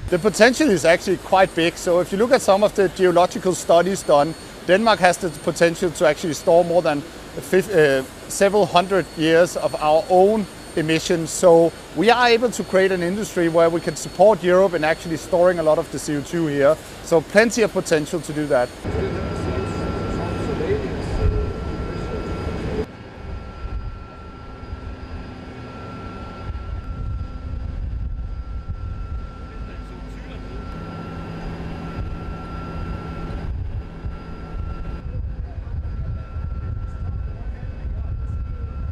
The potential is actually quite big. So if you look at some of the geological studies done, Denmark has the potential to actually store more than several hundred years of our own emissions. So we are able to create an industry where we can support Europe in actually storing a lot of the CO2 here. So plenty of potential to do that.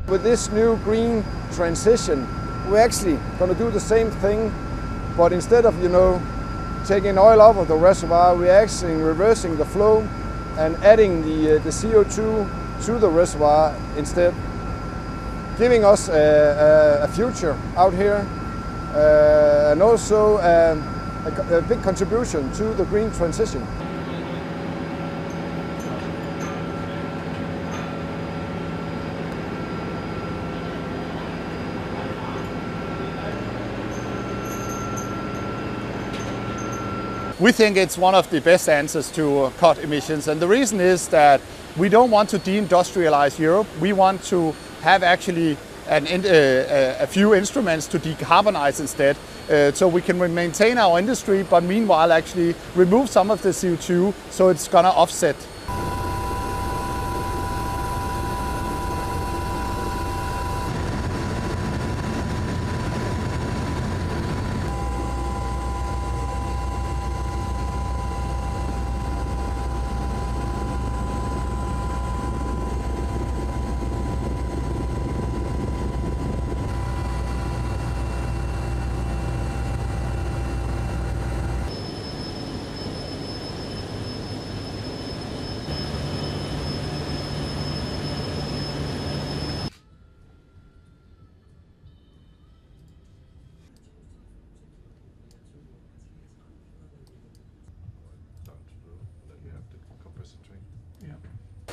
With this new green transition, we're actually going to do the same thing, but instead of, taking oil out of the reservoir, we're actually reversing the flow and adding the CO2 to the reservoir instead, giving us a future out here and also a big contribution to the green transition. We think it's one of the best answers to cut emissions, and the reason is that we don't want to deindustrialize Europe. We want to have actually a few instruments to decarbonize instead, so we can maintain our industry, but meanwhile actually remove some of the CO2, so it's gonna offset.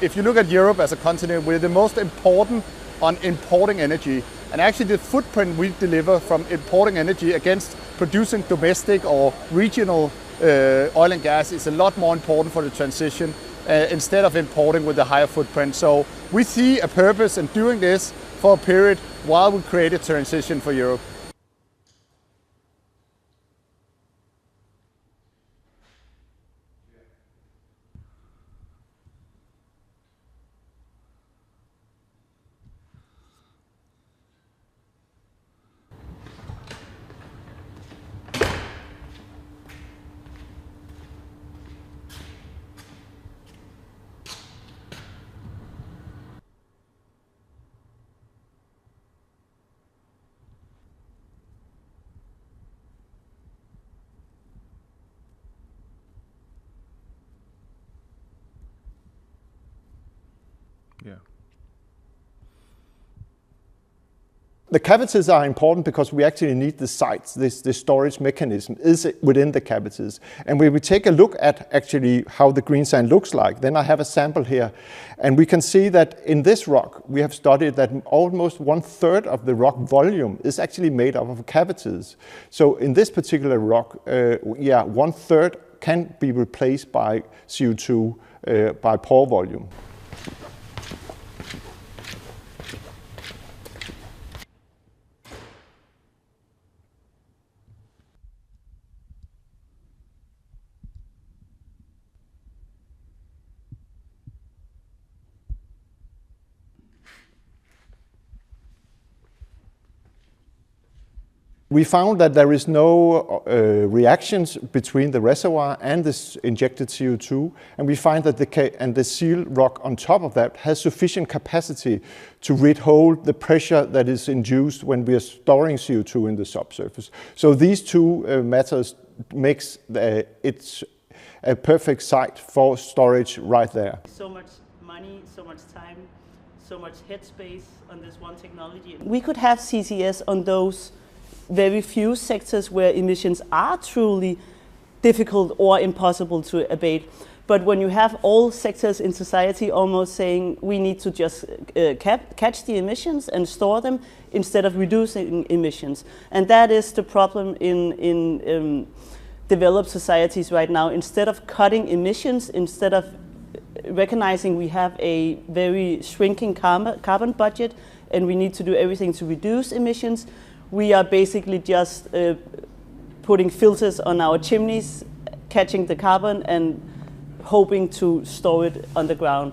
If you look at Europe as a continent, we're the most important on importing energy. And actually the footprint we deliver from importing energy against producing domestic or regional oil and gas is a lot more important for the transition instead of importing with a higher footprint. So we see a purpose in doing this for a period while we create a transition for Europe. Yeah. The cavities are important because we actually need the sites. The storage mechanism is within the cavities. And when we take a look at actually how the green sand looks like, then I have a sample here. And we can see that in this rock, we have studied that almost 1/3 of the rock volume is actually made up of cavities. So in this particular rock, 1/3 can be replaced by CO2 by pore volume. We found that there is no reactions between the reservoir and this injected CO2, and we find that the seal rock on top of that has sufficient capacity to withhold the pressure that is induced when we are storing CO2 in the subsurface. So these two matters makes it's a perfect site for storage right there. So much money, so much time, so much headspace on this one technology. We could have CCS on those very few sectors where emissions are truly difficult or impossible to abate. But when you have all sectors in society almost saying we need to just catch the emissions and store them instead of reducing emissions. And that is the problem in developed societies right now, instead of cutting emissions, instead of recognizing we have a very shrinking carbon budget and we need to do everything to reduce emissions, we are basically just putting filters on our chimneys, catching the carbon and hoping to store it underground.